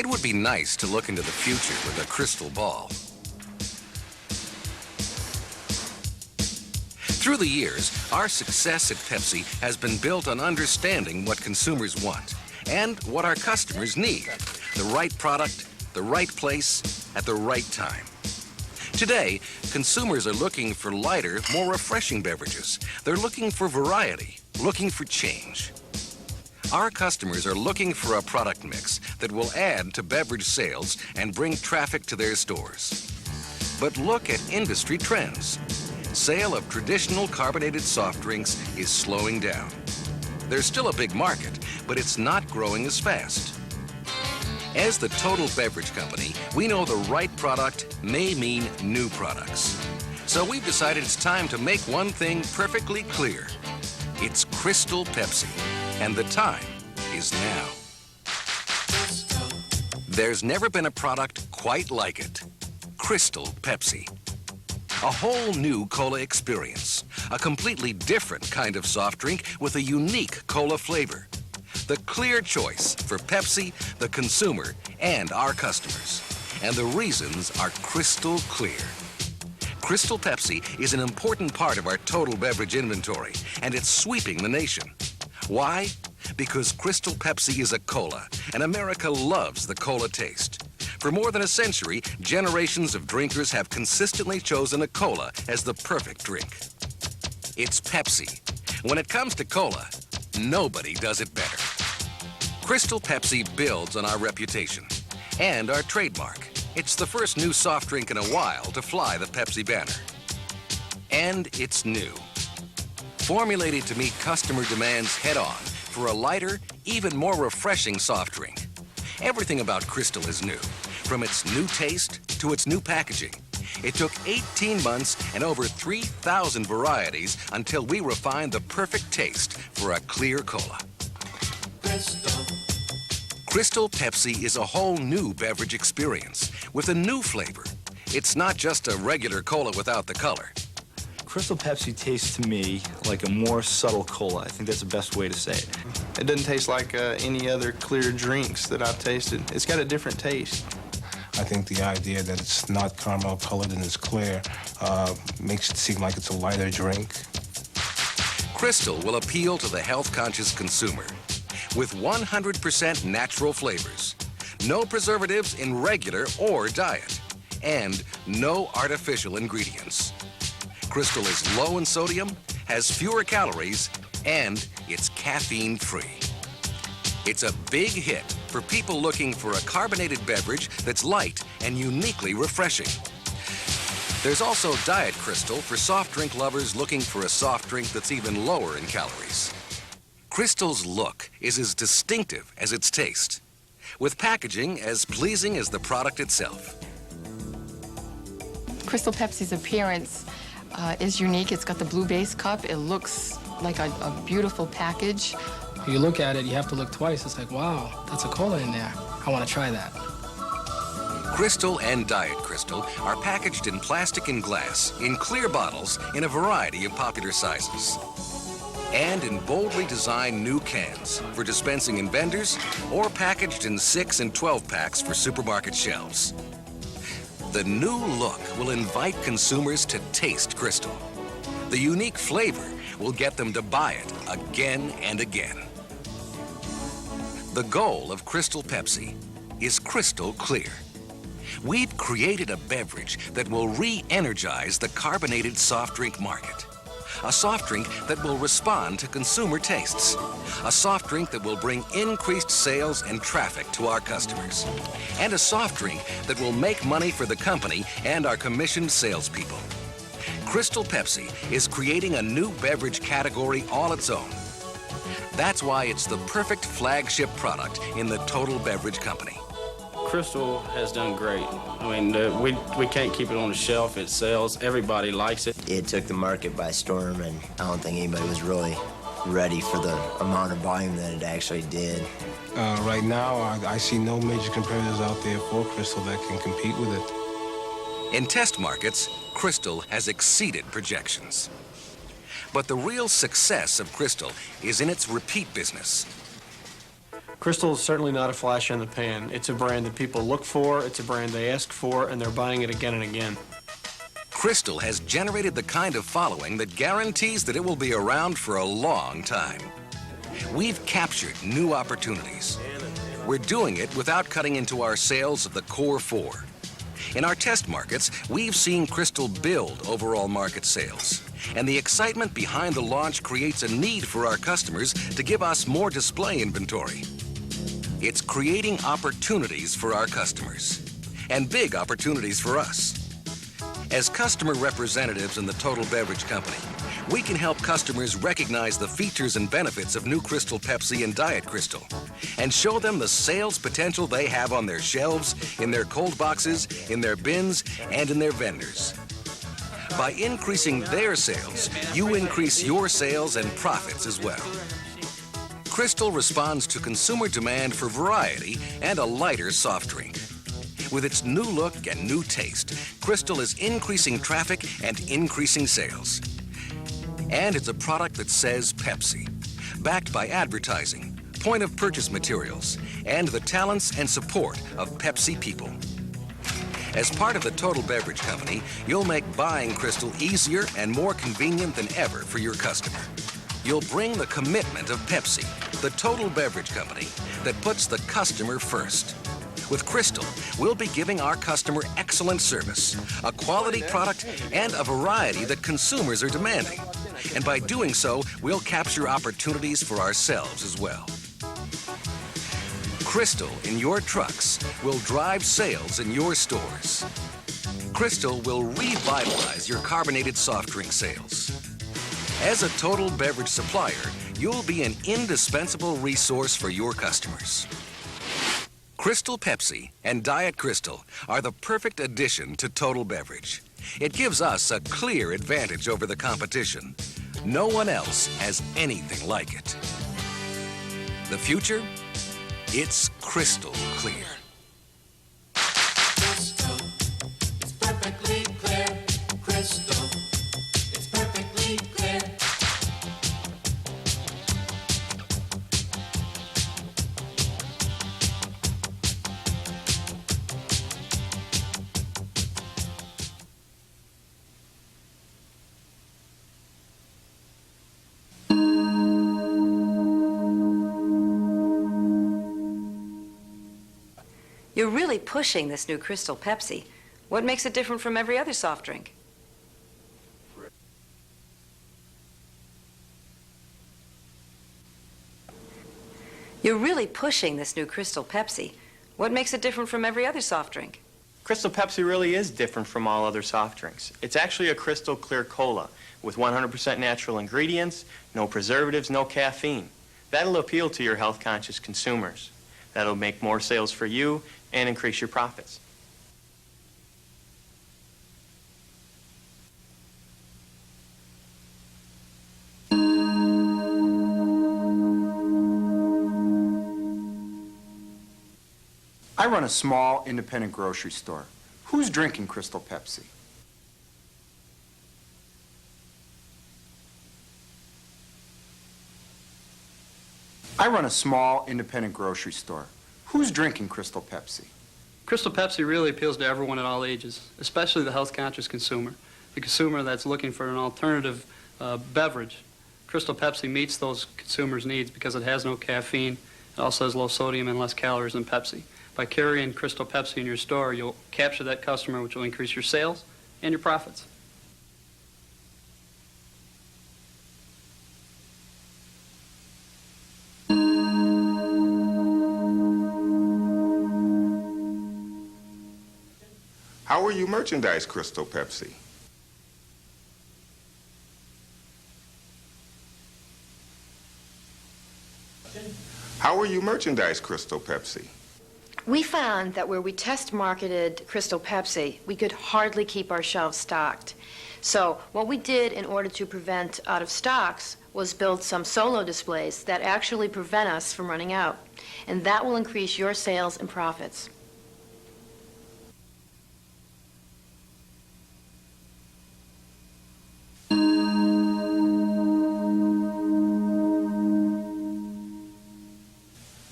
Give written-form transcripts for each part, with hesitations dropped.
It would be nice to look into the future with a crystal ball. Through the years, our success at Pepsi has been built on understanding what consumers want and what our customers need. The right product, the right place, at the right time. Today, consumers are looking for lighter, more refreshing beverages. They're looking for variety, looking for change. Our customers are looking for a product mix that will add to beverage sales and bring traffic to their stores. But look at industry trends. Sale of traditional carbonated soft drinks is slowing down. There's still a big market, but it's not growing as fast. As the total beverage company, we know the right product may mean new products. So we've decided it's time to make one thing perfectly clear. It's Crystal Pepsi, and the time is now. There's never been a product quite like it. Crystal Pepsi. A whole new cola experience. A completely different kind of soft drink with a unique cola flavor. The clear choice for Pepsi, the consumer, and our customers. And the reasons are crystal clear. Crystal Pepsi is an important part of our total beverage inventory, and it's sweeping the nation. Why? Because Crystal Pepsi is a cola, and America loves the cola taste. For more than a century, generations of drinkers have consistently chosen a cola as the perfect drink. It's Pepsi. When it comes to cola, nobody does it better. Crystal Pepsi builds on our reputation and our trademark. It's the first new soft drink in a while to fly the Pepsi banner. And it's new. Formulated to meet customer demands head-on for a lighter, even more refreshing soft drink. Everything about Crystal is new, from its new taste to its new packaging. It took 18 months and over 3,000 varieties until we refined the perfect taste for a clear cola. Crystal Pepsi is a whole new beverage experience with a new flavor. It's not just a regular cola without the color. Crystal Pepsi tastes to me like a more subtle cola. I think that's the best way to say it. It doesn't taste like any other clear drinks that I've tasted. It's got a different taste. I think the idea that it's not caramel colored and it's clear makes it seem like it's a lighter drink. Crystal will appeal to the health-conscious consumer with 100% natural flavors, no preservatives in regular or diet, and no artificial ingredients. Crystal is low in sodium, has fewer calories, and it's caffeine-free. It's a big hit for people looking for a carbonated beverage that's light and uniquely refreshing. There's also Diet Crystal for soft drink lovers looking for a soft drink that's even lower in calories. Crystal's look is as distinctive as its taste, with packaging as pleasing as the product itself. Crystal Pepsi's appearance is unique. It's got the blue base cup. It looks like a beautiful package. You look at it, you have to look twice. It's like, wow, that's a cola in there. I want to try that. Crystal and Diet Crystal are packaged in plastic and glass, in clear bottles, in a variety of popular sizes. And in boldly designed new cans for dispensing in vendors or packaged in 6 and 12 packs for supermarket shelves. The new look will invite consumers to taste Crystal. The unique flavor will get them to buy it again and again. The goal of Crystal Pepsi is crystal clear. We've created a beverage that will re-energize the carbonated soft drink market. A soft drink that will respond to consumer tastes. A soft drink that will bring increased sales and traffic to our customers. And a soft drink that will make money for the company and our commissioned salespeople. Crystal Pepsi is creating a new beverage category all its own. That's why it's the perfect flagship product in the total beverage company. Crystal has done great. I mean, we can't keep it on the shelf. It sells. Everybody likes it. It took the market by storm, and I don't think anybody was really ready for the amount of volume that it actually did. Right now, I see no major competitors out there for Crystal that can compete with it. In test markets, Crystal has exceeded projections. But the real success of Crystal is in its repeat business. Crystal is certainly not a flash in the pan. It's a brand that people look for, it's a brand they ask for, and they're buying it again and again. Crystal has generated the kind of following that guarantees that it will be around for a long time. We've captured new opportunities. We're doing it without cutting into our sales of the core four. In our test markets, we've seen Crystal build overall market sales. And the excitement behind the launch creates a need for our customers to give us more display inventory. It's creating opportunities for our customers, and big opportunities for us. As customer representatives in the Total Beverage Company, we can help customers recognize the features and benefits of new Crystal Pepsi and Diet Crystal, and show them the sales potential they have on their shelves, in their cold boxes, in their bins, and in their vendors. By increasing their sales, you increase your sales and profits as well. Crystal responds to consumer demand for variety and a lighter soft drink. With its new look and new taste, Crystal is increasing traffic and increasing sales. And it's a product that says Pepsi, backed by advertising, point of purchase materials, and the talents and support of Pepsi people. As part of the Total Beverage Company, you'll make buying Crystal easier and more convenient than ever for your customer. You'll bring the commitment of Pepsi, the Total Beverage Company, that puts the customer first. With Crystal, we'll be giving our customer excellent service, a quality product, and a variety that consumers are demanding. And by doing so, we'll capture opportunities for ourselves as well. Crystal in your trucks will drive sales in your stores. Crystal will revitalize your carbonated soft drink sales. As a Total Beverage supplier, you'll be an indispensable resource for your customers. Crystal Pepsi and Diet Crystal are the perfect addition to Total Beverage. It gives us a clear advantage over the competition. No one else has anything like it. The future? It's crystal clear. Crystal, it's perfectly clear. Crystal, it's perfectly clear. You're really pushing this new Crystal Pepsi. What makes it different from every other soft drink? You're really pushing this new Crystal Pepsi. What makes it different from every other soft drink? Crystal Pepsi really is different from all other soft drinks. It's actually a crystal clear cola with 100% natural ingredients, no preservatives, no caffeine. That'll appeal to your health-conscious consumers. That'll make more sales for you and increase your profits. I run a small independent grocery store. Who's drinking Crystal Pepsi? I run a small independent grocery store. Who's drinking Crystal Pepsi? Crystal Pepsi really appeals to everyone at all ages, especially the health-conscious consumer, the consumer that's looking for an alternative beverage. Crystal Pepsi meets those consumers' needs because it has no caffeine, it also has low sodium and less calories than Pepsi. By carrying Crystal Pepsi in your store, you'll capture that customer, which will increase your sales and your profits. How will you merchandise Crystal Pepsi? How will you merchandise Crystal Pepsi? We found that where we test marketed Crystal Pepsi, we could hardly keep our shelves stocked. So what we did in order to prevent out of stocks was build some solo displays that actually prevent us from running out. And that will increase your sales and profits.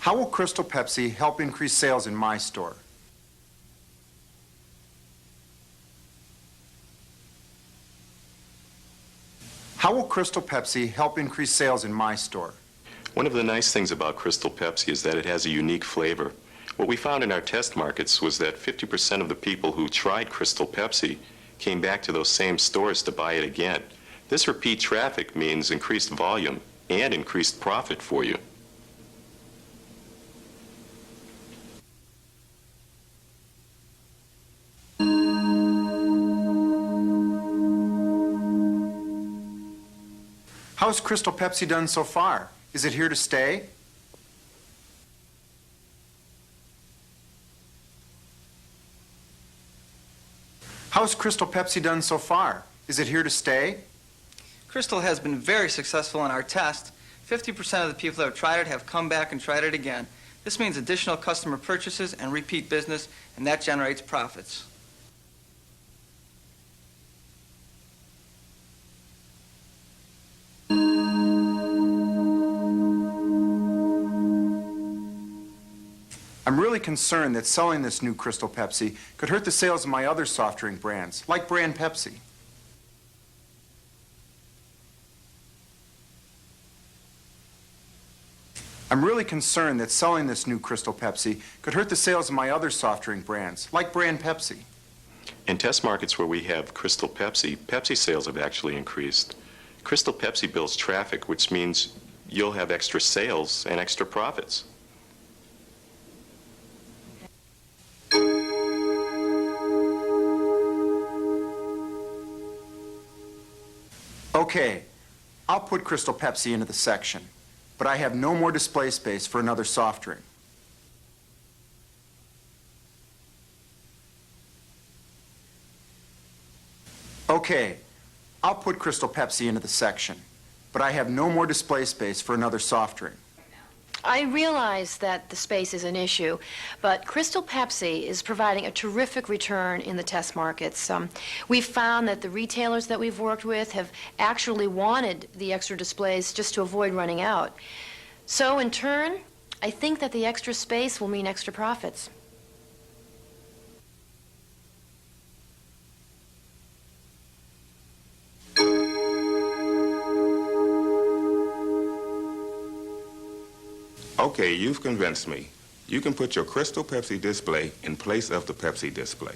How will Crystal Pepsi help increase sales in my store? How will Crystal Pepsi help increase sales in my store? One of the nice things about Crystal Pepsi is that it has a unique flavor. What we found in our test markets was that 50% of the people who tried Crystal Pepsi came back to those same stores to buy it again. This repeat traffic means increased volume and increased profit for you. How's Crystal Pepsi done so far? Is it here to stay? How's Crystal Pepsi done so far? Is it here to stay? Crystal has been very successful in our test. 50% of the people that have tried it have come back and tried it again. This means additional customer purchases and repeat business, and that generates profits. I'm really concerned that selling this new Crystal Pepsi could hurt the sales of my other soft drink brands, like brand Pepsi. I'm really concerned that selling this new Crystal Pepsi could hurt the sales of my other soft drink brands, like brand Pepsi. In test markets where we have Crystal Pepsi, Pepsi sales have actually increased. Crystal Pepsi builds traffic, which means you'll have extra sales and extra profits. Okay, I'll put Crystal Pepsi into the section, but I have no more display space for another soft drink. Okay, I'll put Crystal Pepsi into the section, but I have no more display space for another soft drink. I realize that the space is an issue, but Crystal Pepsi is providing a terrific return in the test markets. We've found that the retailers that we've worked with have actually wanted the extra displays just to avoid running out. So in turn, I think that the extra space will mean extra profits. Okay, you've convinced me. You can put your Crystal Pepsi display in place of the Pepsi display.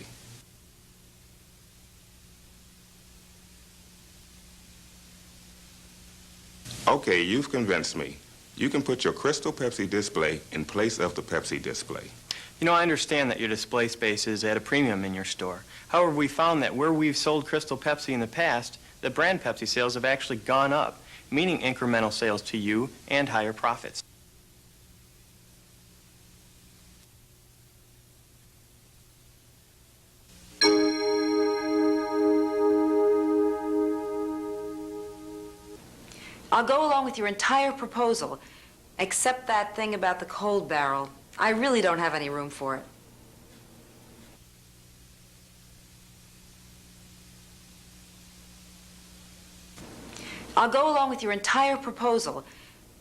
Okay, you've convinced me. You can put your Crystal Pepsi display in place of the Pepsi display. You know, I understand that your display space is at a premium in your store. However, we found that where we've sold Crystal Pepsi in the past, the brand Pepsi sales have actually gone up, meaning incremental sales to you and higher profits. I'll go along with your entire proposal, except that thing about the cold barrel. I really don't have any room for it. I'll go along with your entire proposal,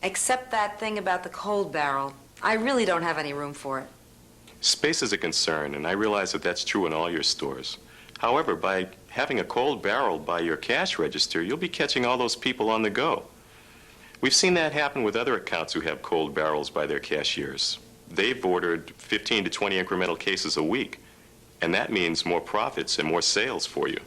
except that thing about the cold barrel. I really don't have any room for it. Space is a concern, and I realize that that's true in all your stores. However, by having a cold barrel by your cash register, you'll be catching all those people on the go. We've seen that happen with other accounts who have cold barrels by their cashiers. They've ordered 15 to 20 incremental cases a week, and that means more profits and more sales for you.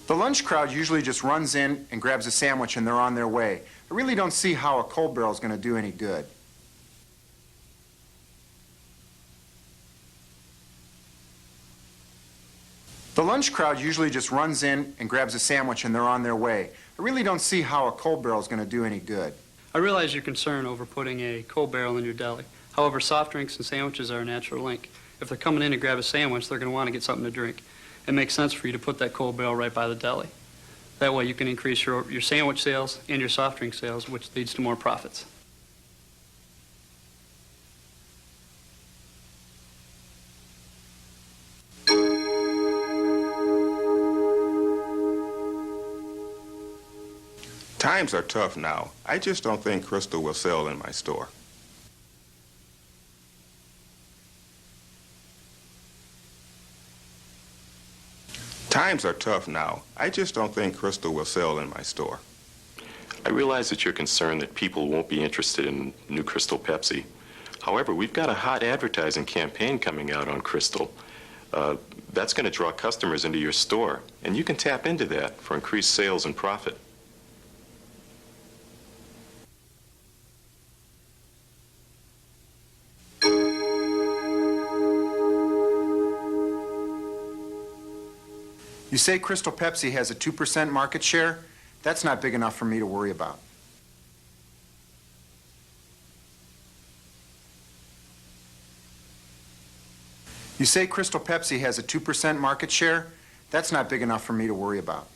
The lunch crowd usually just runs in and grabs a sandwich and they're on their way. I really don't see how a cold barrel is going to do any good. The lunch crowd usually just runs in and grabs a sandwich and they're on their way. I really don't see how a cold barrel is going to do any good. I realize your concern over putting a cold barrel in your deli. However, soft drinks and sandwiches are a natural link. If they're coming in to grab a sandwich, they're going to want to get something to drink. It makes sense for you to put that cold barrel right by the deli. That way you can increase your sandwich sales and your soft drink sales, which leads to more profits. Times are tough now. I just don't think Crystal will sell in my store. Times are tough now. I just don't think Crystal will sell in my store. I realize that you're concerned that people won't be interested in new Crystal Pepsi. However, we've got a hot advertising campaign coming out on Crystal. That's going to draw customers into your store, and you can tap into that for increased sales and profit. You say Crystal Pepsi has a 2% market share? That's not big enough for me to worry about. You say Crystal Pepsi has a 2% market share? That's not big enough for me to worry about.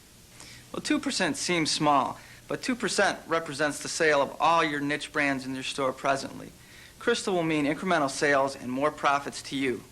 Well, 2% seems small, but 2% represents the sale of all your niche brands in your store presently. Crystal will mean incremental sales and more profits to you.